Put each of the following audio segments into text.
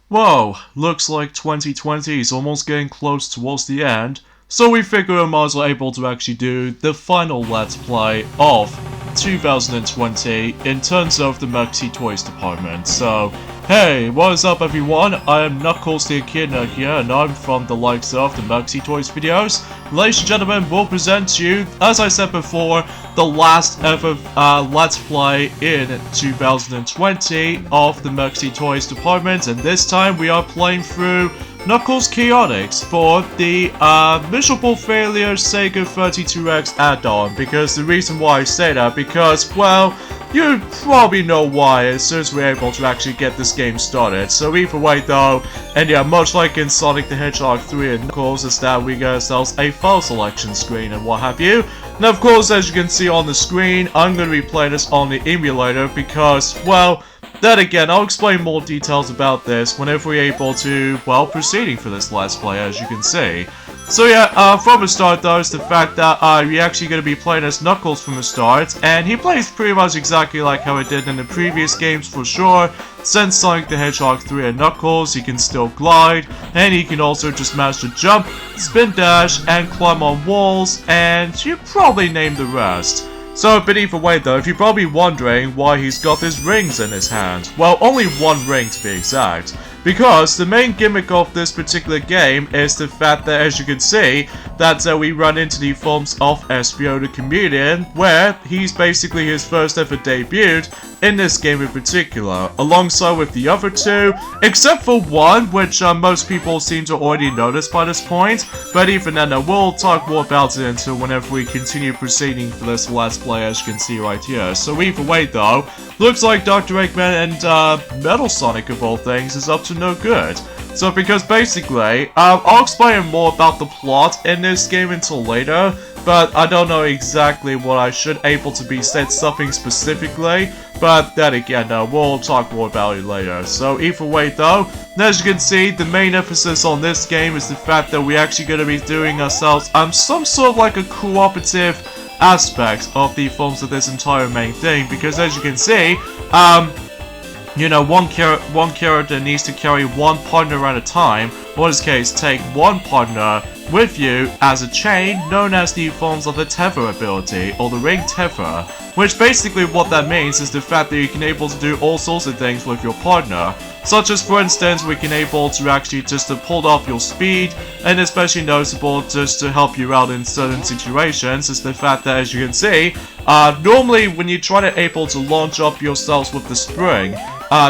Well, looks like 2020 is almost getting close towards the end, so we figure we might as well able to actually do the final Let's Play of 2020 in terms of the Maxi Toys department. So, hey, what is up everyone? I am Knuckles the Echidna here, and I'm from the likes of the Maxi Toys videos. Ladies and gentlemen, we'll present to you, as I said before, the last ever Let's Play in 2020 of the Maxi Toys department, and this time we are playing through Knuckles Chaotix for the Miserable Failure Sega 32X add-on, because the reason why I say that, because, well, you probably know why as soon as we're able to actually get this game started. So either way though, and yeah, much like in Sonic the Hedgehog 3 and Knuckles, is that we get ourselves a file selection screen and what have you. Now of course, as you can see on the screen, I'm going to be playing this on the emulator because, well, then again, I'll explain more details about this whenever we're able to, well, proceeding for this Let's Play, as you can see. So yeah, from the start though, is the fact that we're actually going to be playing as Knuckles from the start, and he plays pretty much exactly like how it did in the previous games for sure. Since Sonic the Hedgehog 3 and Knuckles, he can still glide, and he can also just manage to jump, spin dash, and climb on walls, and you probably name the rest. So, but either way though, if you're probably wondering why he's got his rings in his hand, well, only one ring to be exact. Because the main gimmick of this particular game is the fact that, as you can see, that we run into the forms of Espio the Comedian, where he's basically his first ever debut in this game in particular, alongside with the other two, except for one, which most people seem to already notice by this point, but even then, we'll talk more about it until whenever we continue proceeding for this Let's Play, as you can see right here. So either way though, looks like Dr. Eggman and Metal Sonic of all things is up to no good. So because basically, I'll explain more about the plot in this game until later, but I don't know exactly what I should able to be said something specifically, but then again, we'll talk more about it later. So either way though, as you can see, the main emphasis on this game is the fact that we're actually going to be doing ourselves some sort of like a cooperative aspect of the forms of this entire main thing, because as you can see, you know, one character needs to carry one partner at a time, or in this case, take one partner with you as a chain, known as the forms of the tether ability, or the ring tether, which basically what that means is the fact that you can able to do all sorts of things with your partner, such as for instance, we can able to actually just to pull off your speed, and especially noticeable just to help you out in certain situations is the fact that, as you can see, normally when you try to able to launch up yourselves with the spring,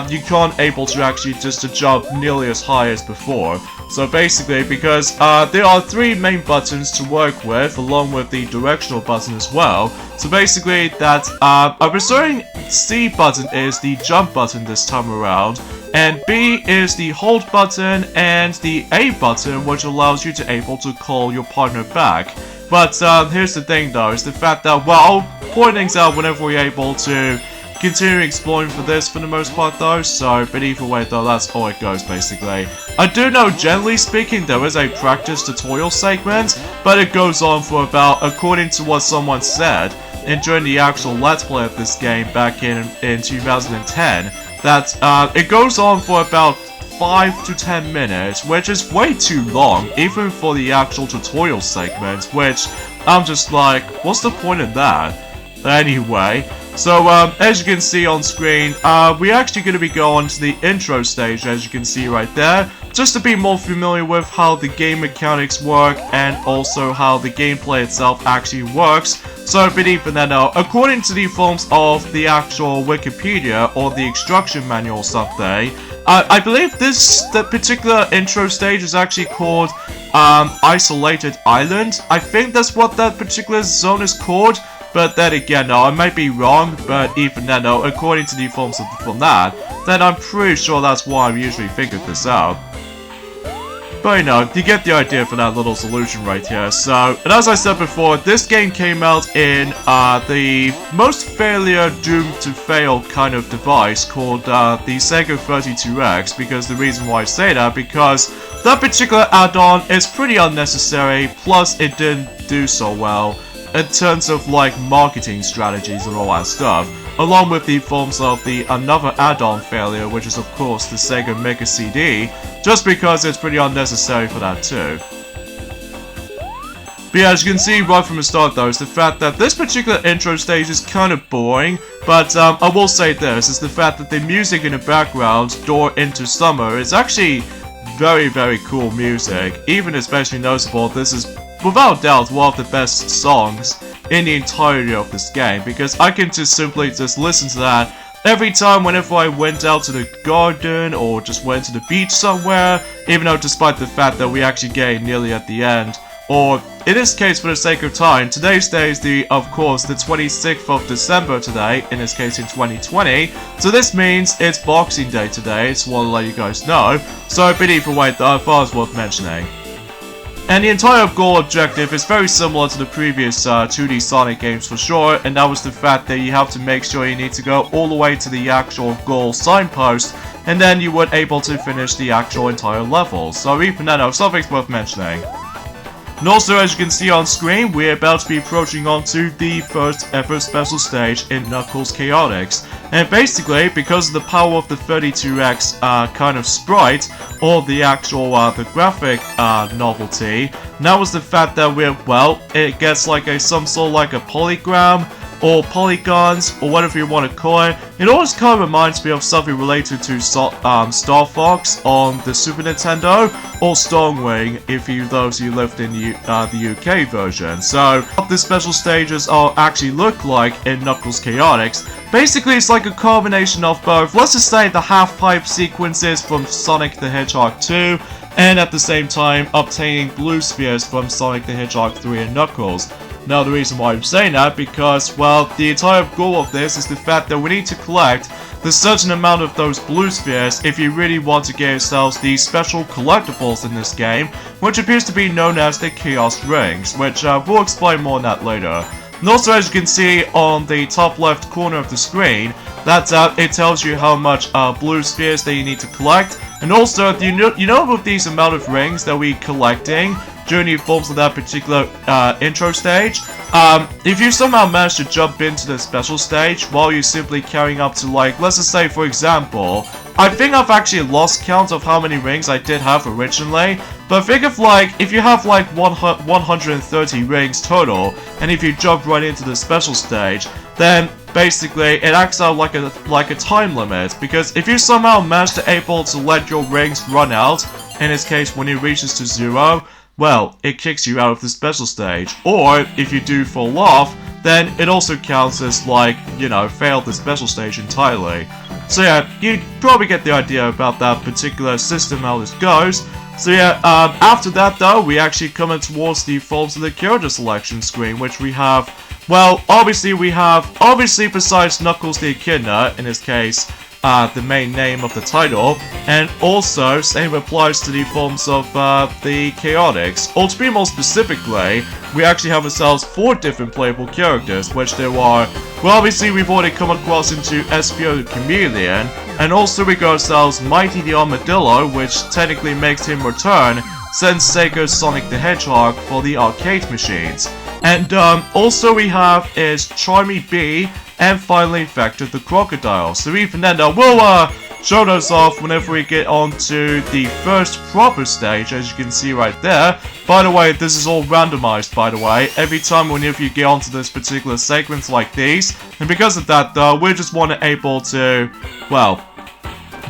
you can't able to actually just to jump nearly as high as before. So basically, because there are three main buttons to work with, along with the directional button as well. So basically, that I'm assuming C button is the jump button this time around, and B is the hold button, and the A button, which allows you to able to call your partner back. But here's the thing though, is the fact that, well, I'll point things out whenever we're able to continue exploring for this for the most part though, so, but either way though, that's all it goes basically. I do know, generally speaking, there is a practice tutorial segment, but it goes on for about, according to what someone said, and during the actual Let's Play of this game back in 2010, that it goes on for about 5 to 10 minutes, which is way too long, even for the actual tutorial segment, which I'm just like, what's the point in that? Anyway, so as you can see on screen, we're actually going to be going to the intro stage, as you can see right there, just to be more familiar with how the game mechanics work and also how the gameplay itself actually works. So, but even then, according to the forms of the actual Wikipedia or the instruction manual or something, I believe that particular intro stage is actually called Isolated Island. I think that's what that particular zone is called. But then again, no, I might be wrong, but even then, no, according to the forms from that, then I'm pretty sure that's why I usually figured this out. But you know, you get the idea for that little solution right here. So, and as I said before, this game came out in the most failure doomed to fail kind of device called the Sega 32X, because the reason why I say that, because that particular add-on is pretty unnecessary, plus it didn't do so well in terms of like marketing strategies and all that stuff. along with the forms of the another add-on failure, which is of course the Sega Mega CD, just because it's pretty unnecessary for that too. But yeah, as you can see right from the start though, is the fact that this particular intro stage is kind of boring, but I will say this, is the fact that the music in the background, Door into Summer, is actually very, very cool music. Even especially noticeable, this is without doubt one of the best songs in the entirety of this game, because I can just simply listen to that every time whenever I went out to the garden or just went to the beach somewhere, even though despite the fact that we actually get nearly at the end. Or, in this case, for the sake of time, today's day is of course, the 26th of December today, in this case in 2020, so this means it's Boxing Day today, just want to let you guys know, so a bit either way, I thought it was worth mentioning. And the entire goal objective is very similar to the previous 2D Sonic games for sure, and that was the fact that you have to make sure you need to go all the way to the actual goal signpost, and then you would able to finish the actual entire level, so even then, something's worth mentioning. And also, as you can see on screen, we're about to be approaching onto the first ever special stage in Knuckles Chaotix. And basically, because of the power of the 32X kind of sprite, or the actual the graphic novelty, that was the fact that it gets like some sort of like a polygram, or polygons, or whatever you want to call it. It always kind of reminds me of something related to Star Fox on the Super Nintendo, or Stormwing if those of you lived in the UK version. So, what the special stages actually look like in Knuckles Chaotix, basically it's like a combination of both, let's just say the half-pipe sequences from Sonic the Hedgehog 2, and at the same time obtaining blue spheres from Sonic the Hedgehog 3 and Knuckles. Now the reason why I'm saying that, because, well, the entire goal of this is the fact that we need to collect the certain amount of those blue spheres if you really want to get yourselves these special collectibles in this game, which appears to be known as the Chaos Rings, which we'll explain more on that later. And also, as you can see on the top left corner of the screen, that it tells you how much blue spheres that you need to collect, and also, you know with these amount of rings that we're collecting during the forms of that particular intro stage, if you somehow manage to jump into the special stage while you're simply carrying up to, like, let's just say for example, I think I've actually lost count of how many rings I did have originally, but think of like, if you have like 130 rings total, and if you jump right into the special stage, then basically it acts out like a time limit, because if you somehow manage to able to let your rings run out, in this case when it reaches to 0, well, it kicks you out of the special stage. Or, if you do fall off, then it also counts as, like, you know, failed the special stage entirely. So yeah, you probably get the idea about that particular system, how this goes. So yeah, after that though, we actually come in towards the forms of the character selection screen, which we have, well, obviously besides Knuckles the Echidna, in this case, the main name of the title, and also same applies to the forms of the Chaotix. Or to be more specifically, we actually have ourselves 4 different playable characters, which there are, well, obviously we've already come across into Espio the Chameleon, and also we got ourselves Mighty the Armadillo, which technically makes him return since Sega's Sonic the Hedgehog for the arcade machines. And also we have is Charmy Bee, and finally Vector the Crocodile. So even then, we'll show those off whenever we get onto the first proper stage, as you can see right there. By the way, this is all randomized, by the way, every time whenever you get onto this particular segments like these. And because of that, though, we just want to able to, well,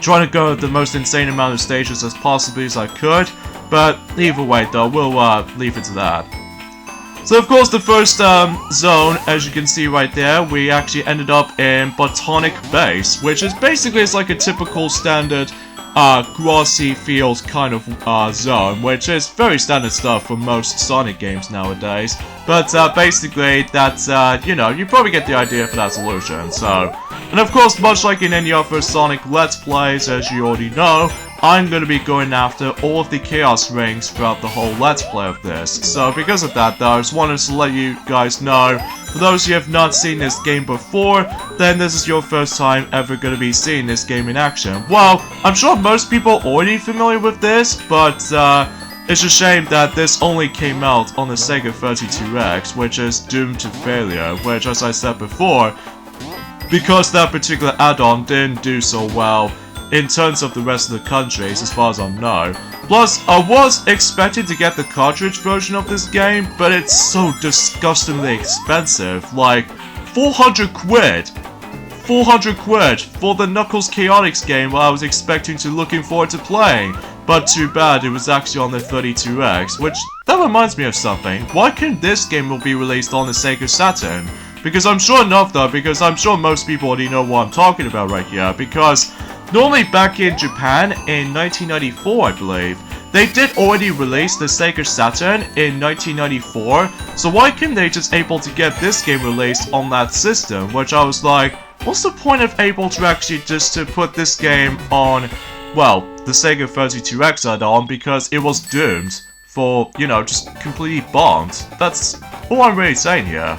trying to go the most insane amount of stages as possibly as I could. But either way, though, we'll leave it to that. So of course the first zone, as you can see right there, we actually ended up in Botanic Base, which is basically it's like a typical standard grassy field kind of zone, which is very standard stuff for most Sonic games nowadays. But basically that's, you know, you probably get the idea for that solution, so. And of course, much like in any other Sonic Let's Plays, as you already know, I'm going to be going after all of the Chaos Rings throughout the whole Let's Play of this. So because of that though, I just wanted to let you guys know, for those of you who have not seen this game before, then this is your first time ever going to be seeing this game in action. Well, I'm sure most people are already familiar with this, but it's a shame that this only came out on the Sega 32X, which is doomed to failure, which, as I said before, because that particular add-on didn't do so well in terms of the rest of the countries, as far as I know. Plus, I was expecting to get the cartridge version of this game, but it's so disgustingly expensive. Like, 400 quid! 400 quid for the Knuckles Chaotix game I was looking forward to playing. But too bad it was actually on the 32X, which, that reminds me of something. Why can't this game will be released on the Sega Saturn? Because I'm sure enough though, because I'm sure most people already know what I'm talking about right here, because normally back in Japan in 1994, I believe, they did already release the Sega Saturn in 1994, so why can't they just able to get this game released on that system? Which I was like, what's the point of able to actually just to put this game on, well, the Sega 32X add-on, because it was doomed for, you know, just completely bombed. That's all I'm really saying here.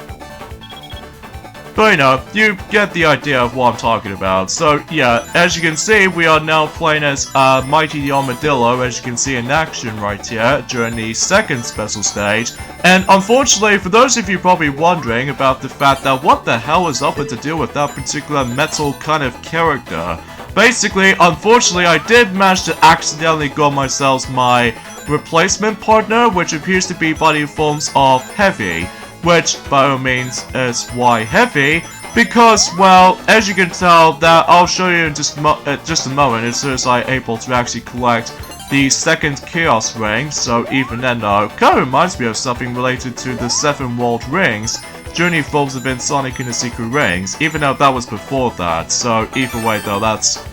But you know, you get the idea of what I'm talking about. So yeah, as you can see, we are now playing as Mighty the Armadillo, as you can see in action right here, during the second special stage. And unfortunately, for those of you probably wondering about the fact that what the hell is up with to do with that particular metal kind of character, basically, unfortunately, I did manage to accidentally got myself my replacement partner, which appears to be by the forms of Heavy. Which, by all means, is why Heavy, because, well, as you can tell, that I'll show you in just a moment, as soon as I'm able to actually collect the second Chaos Ring. So even then though, kind of reminds me of something related to the 7 World Rings during the Evolves Event Sonic and the Secret Rings, even though that was before that. So either way though, that's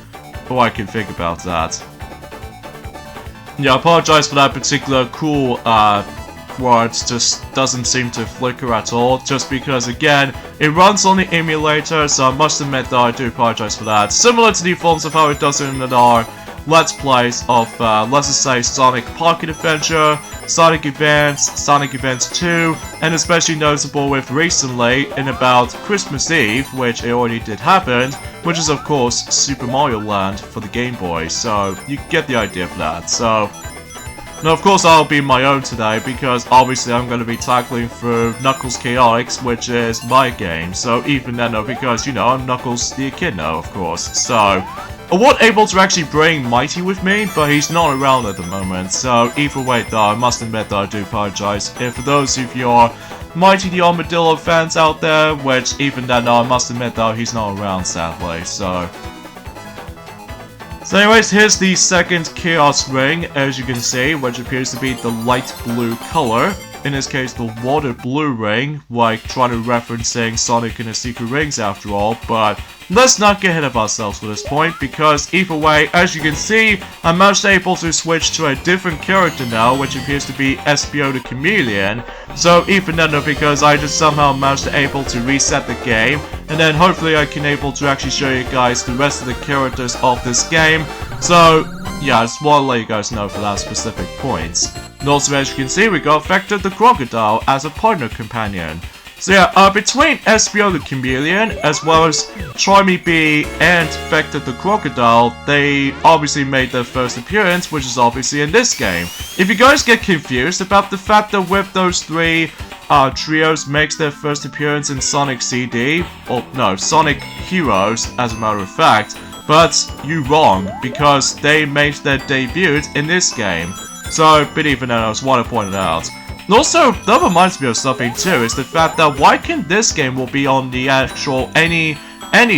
all I can think about that. Yeah, I apologize for that particular cool, words just doesn't seem to flicker at all, just because again it runs on the emulator, so I must admit that I do apologize for that. Similar to the forms of how it does in our Let's Plays of let's just say Sonic Pocket Adventure, Sonic Advance 2, and especially notable with recently in about Christmas Eve, which it already did happen, which is of course Super Mario Land for the Game Boy, so you get the idea of that. So now, of course, I'll be my own today, because obviously I'm going to be tackling through Knuckles Chaotix, which is my game. So even then, though, because, you know, I'm Knuckles the Echidna, of course. So I was able to actually bring Mighty with me, but he's not around at the moment. So either way, though, I must admit that I do apologize. And for those of your Mighty the Armadillo fans out there, which even then, though, I must admit, though, he's not around, sadly. So anyways, here's the second Chaos Ring, as you can see, which appears to be the light blue color. In this case, the water blue ring, like trying to referencing Sonic and the Secret Rings after all, but let's not get ahead of ourselves for this point, because either way, as you can see, I'm most able to switch to a different character now, which appears to be Espio the Chameleon. So even then, because I just somehow managed to able to reset the game, and then hopefully I can able to actually show you guys the rest of the characters of this game. So yeah, I just want to let you guys know for that specific point. And also, as you can see, we got Vector the Crocodile as a partner companion. So yeah, between Espio the Chameleon, as well as Try Me Bee and Vector the Crocodile, they obviously made their first appearance, which is obviously in this game. If you guys get confused about the fact that with those three trios makes their first appearance in Sonic CD, or no, Sonic Heroes, as a matter of fact, but you're wrong, because they made their debut in this game. So, but even though I just want to point it out. And also, that reminds me of something too, is the fact that why can't this game will be on the actual any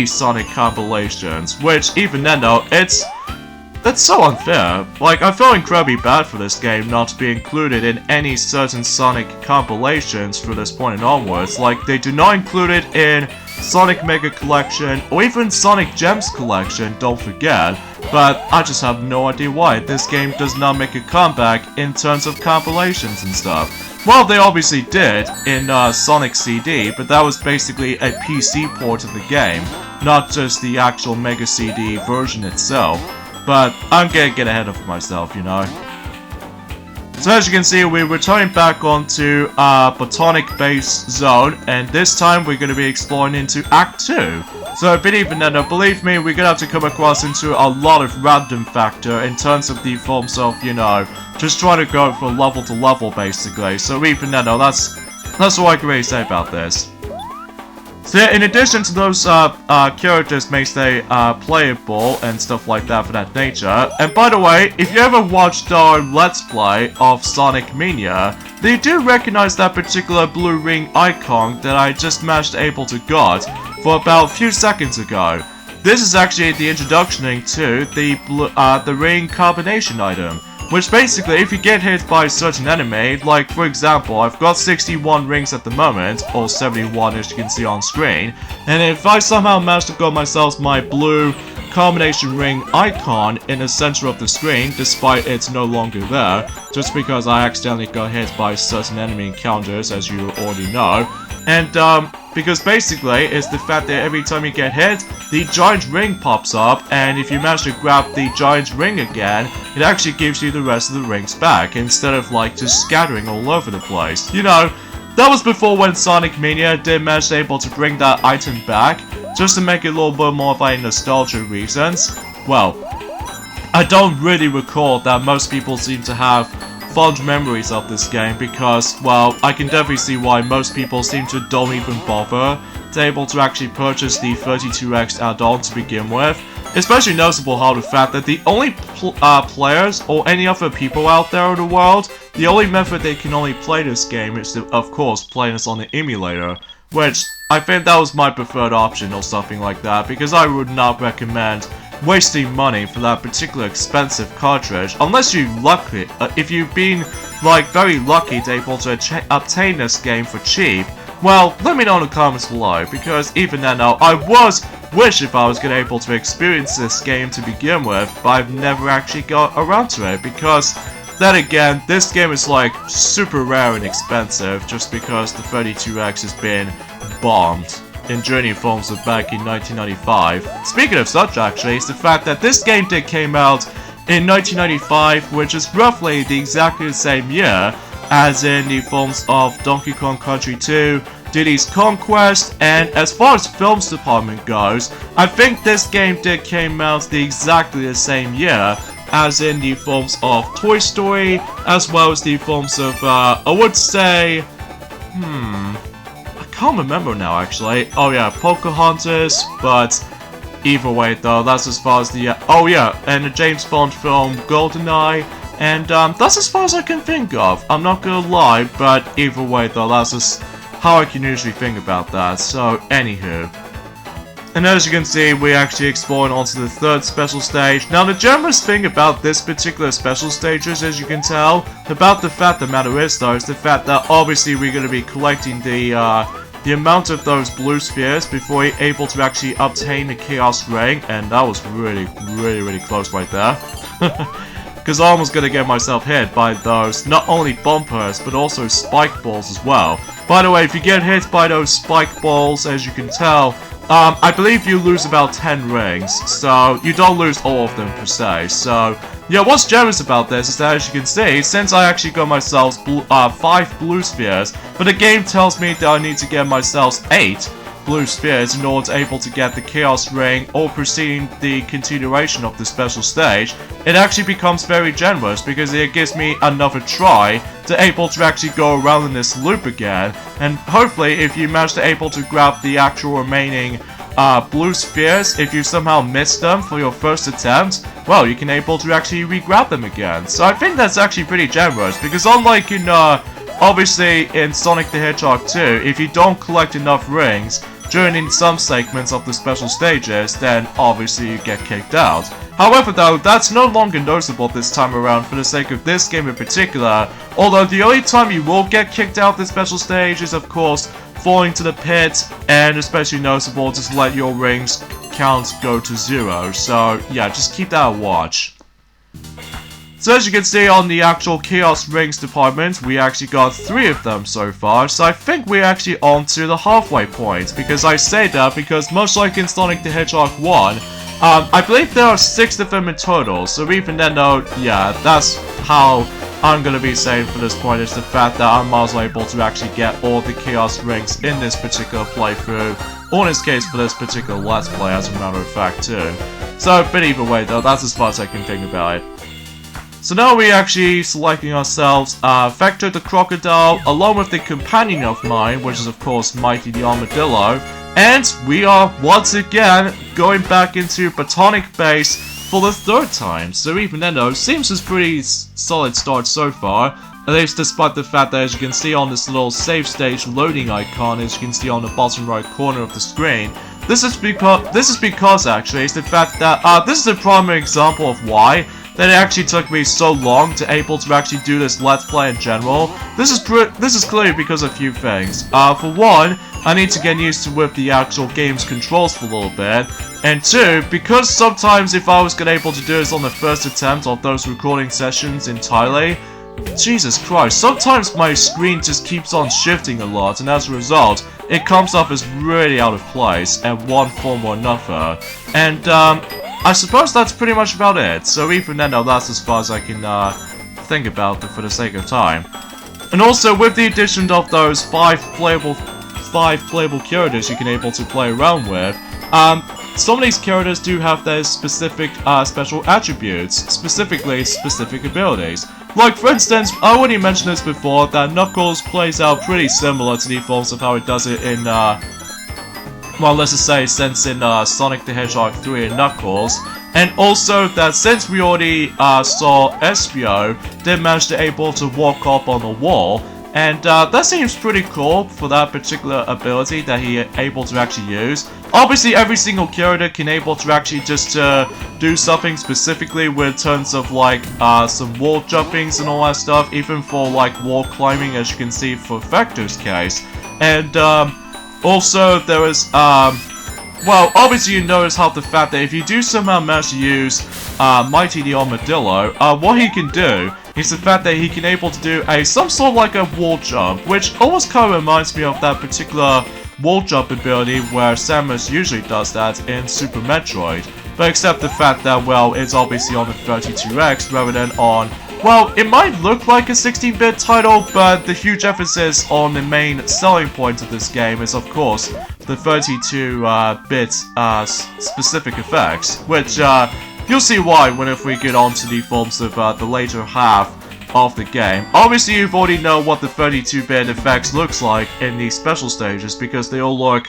Sonic compilations, which even then though, that's so unfair. Like, I feel incredibly bad for this game not to be included in any certain Sonic compilations from this point onwards. Like, they do not include it in Sonic Mega Collection, or even Sonic Gems Collection, don't forget. But I just have no idea why this game does not make a comeback in terms of compilations and stuff. Well, they obviously did in Sonic CD, but that was basically a PC port of the game, not just the actual Mega CD version itself. But I'm gonna get ahead of myself, you know. So as you can see, we're returning back onto Botanic Base zone, and this time we're going to be exploring into Act 2. So, but even then, believe me, we're going to have to come across into a lot of random factor in terms of the forms of, you know, just trying to go from level to level, basically. So even then, that's all I can really say about this. So yeah, in addition to those characters makes they playable and stuff like that for that nature. And by the way, if you ever watched our Let's Play of Sonic Mania, they do recognize that particular blue ring icon that I just managed able to got for about a few seconds ago. This is actually the introduction to the ring combination item, which basically, if you get hit by a certain enemy, like for example, I've got 61 rings at the moment, or 71 as you can see on screen, and if I somehow manage to got myself my blue combination ring icon in the center of the screen, despite it's no longer there, just because I accidentally got hit by certain enemy encounters, as you already know, and because basically, it's the fact that every time you get hit, the giant ring pops up, and if you manage to grab the giant ring again, it actually gives you the rest of the rings back, instead of like just scattering all over the place. You know, that was before when Sonic Mania did manage to able to bring that item back, just to make it a little bit more by nostalgia reasons. Well, I don't really recall that most people seem to have fond memories of this game because, well, I can definitely see why most people seem to don't even bother to able to actually purchase the 32X add-on to begin with. Especially noticeable how the fact that the only players or any other people out there in the world, the only method they can only play this game is to, of course, play this on the emulator, which I think that was my preferred option or something like that, because I would not recommend wasting money for that particular expensive cartridge unless you lucky if you've been like very lucky to able to obtain this game for cheap. Well, let me know in the comments below, because even then now I wish if I was gonna able to experience this game to begin with, but I've never actually got around to it, because then again, this game is like super rare and expensive just because the 32X has been bombed in Journey forms of back in 1995. Speaking of such, actually, is the fact that this game did came out in 1995, which is roughly the exactly the same year as in the forms of Donkey Kong Country 2, Diddy's Conquest, and as far as films department goes, I think this game did came out exactly the same year as in the forms of Toy Story, as well as the forms of, I would say, I can't remember now actually. Oh yeah, Pocahontas, but either way though, that's as far as the, oh yeah, and the James Bond film GoldenEye, and that's as far as I can think of. I'm not gonna lie, but either way though, that's just how I can usually think about that, so anywho. And as you can see, we actually explored onto the third special stage. Now the generous thing about this particular special stages, as you can tell, about the fact the matter is though, is the fact that obviously we're going to be collecting the amount of those blue spheres before you're able to actually obtain the Chaos Ring, and that was really close right there. Because I almost gonna get myself hit by those, not only bumpers, but also spike balls as well. By the way, if you get hit by those spike balls, as you can tell, I believe you lose about 10 rings, so you don't lose all of them per se. So, yeah, what's generous about this is that, as you can see, since I actually got myself 5 blue spheres, but the game tells me that I need to get myself 8 blue spheres in order to able to get the Chaos Ring or proceeding the continuation of the special stage, it actually becomes very generous because it gives me another try to able to actually go around in this loop again, and hopefully if you manage to able to grab the actual remaining blue spheres, if you somehow miss them for your first attempt, well, you can able to actually re-grab them again. So I think that's actually pretty generous, because unlike in obviously in Sonic the Hedgehog 2, if you don't collect enough rings during some segments of the special stages, then obviously you get kicked out. However though, that's no longer noticeable this time around for the sake of this game in particular, although the only time you will get kicked out this special stage is of course falling to the pit, and especially noticeable just let your rings count go to 0, so yeah, just keep that a watch. So as you can see on the actual Chaos Rings department, we actually got 3 of them so far, so I think we're actually on to the halfway point, because I say that because much like in Sonic the Hedgehog 1, I believe there are 6 of them in total, so even then though, yeah, that's how I'm gonna be saying for this point, is the fact that I'm also able to actually get all the Chaos Rings in this particular playthrough, or in this case for this particular Let's Play as a matter of fact too. So, but either way though, that's as far as I can think about it. So now we're actually selecting ourselves Vector the Crocodile, along with the companion of mine, which is of course Mighty the Armadillo, And we are once again going back into Botanic Base for the third time. So even then though, seems a pretty solid start so far. At least despite the fact that, as you can see on this little save stage loading icon, as you can see on the bottom right corner of the screen, this is because actually it's the fact that this is a primary example of why that it actually took me so long to able to actually do this Let's Play in general. This is clearly because of a few things. For one, I need to get used to with the actual game's controls for a little bit. And two, because sometimes if I was able to do this on the first attempt of those recording sessions entirely, Jesus Christ, sometimes my screen just keeps on shifting a lot, and as a result, it comes up as really out of place in one form or another. And I suppose that's pretty much about it. So even then, that's as far as I can think about it for the sake of time. And also, with the addition of those five playable characters you can able to play around with, some of these characters do have their specific special attributes, specifically specific abilities. Like for instance, I already mentioned this before, that Knuckles plays out pretty similar to the forms of how it does it in, well, let's just say since in Sonic the Hedgehog 3 and Knuckles. And also that since we already saw Espio did manage to able to walk up on the wall, and that seems pretty cool for that particular ability that he able to actually use. Obviously, every single character can able to actually just do something specifically with terms of like some wall jumpings and all that stuff, even for like wall climbing, as you can see for Vector's case. And also there is well, obviously you notice how the fact that if you do somehow manage to use Mighty the Armadillo, what he can do is the fact that he can able to do some sort of like a wall jump, which almost kind of reminds me of that particular wall jump ability where Samus usually does that in Super Metroid. But except the fact that, well, it's obviously on the 32X rather than on, well, it might look like a 16-bit title, but the huge emphasis on the main selling point of this game is, of course, the 32-bit specific effects, which you'll see why if we get on to the forms of the later half of the game. Obviously, you've already know what the 32-bit effects looks like in these special stages, because they all look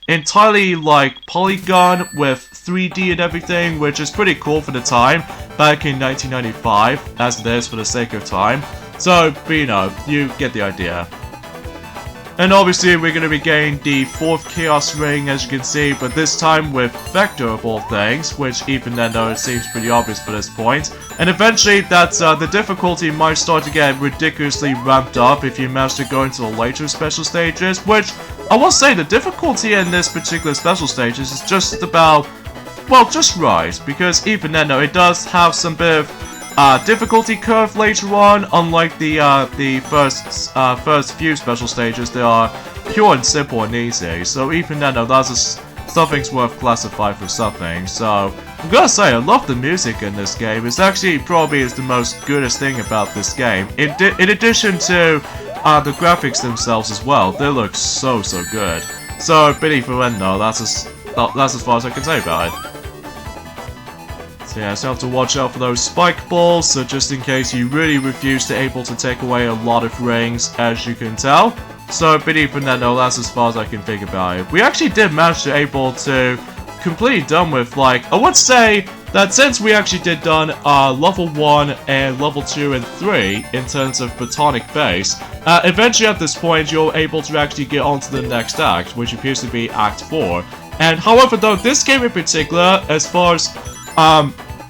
entirely like polygon with 3D and everything, which is pretty cool for the time, back in 1995, as it is for the sake of time. So, but you know, you get the idea. And obviously we're going to be getting the 4th Chaos Ring, as you can see, but this time with Vector of all things, which even then though it seems pretty obvious for this point. And eventually the difficulty might start to get ridiculously ramped up if you manage to go into the later special stages, which I will say the difficulty in this particular special stages is just about, well, just right, because even then though it does have some bit of difficulty curve later on, unlike the first few special stages. They are pure and simple and easy, so even then that's something's worth classifying for something. So I'm gonna say I love the music in this game. It's actually probably is the most goodest thing about this game. In addition to the graphics themselves as well, they look so good. So pity for when though, that's as far as I can say about it. So yeah, so you have to watch out for those spike balls, so just in case you really refuse to able to take away a lot of rings, as you can tell. So, but even then, no, that's as far as I can think about it. We actually did manage to able to completely done with, like, I would say that since we actually did done level 1 and level 2 and 3 in terms of Botanic Base, eventually at this point you're able to actually get onto the next act, which appears to be Act 4. And however though, this game in particular, as far as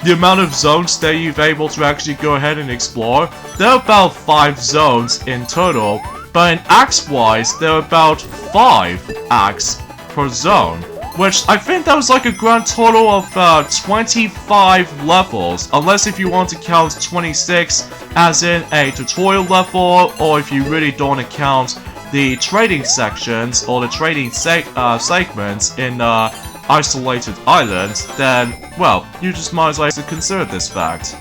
the amount of zones that you've able to actually go ahead and explore, there are about 5 zones in total, but in acts-wise, there are about 5 acts per zone, which I think that was like a grand total of 25 levels, unless if you want to count 26 as in a tutorial level, or if you really don't want to count the trading sections or the trading segments in isolated islands, then, well, you just might as well consider this fact.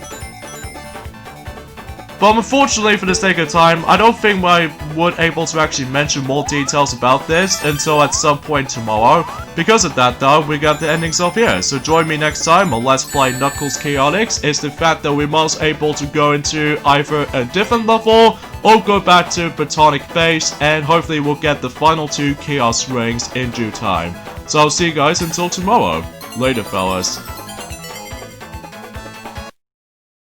But unfortunately, for the sake of time, I don't think I would able to actually mention more details about this until at some point tomorrow. Because of that though, we got the endings off here. So join me next time on Let's Play Knuckles Chaotix. It's the fact that we must able to go into either a different level or go back to Botanic Base, and hopefully we'll get the final 2 Chaos Rings in due time. So I'll see you guys until tomorrow. Later, fellas.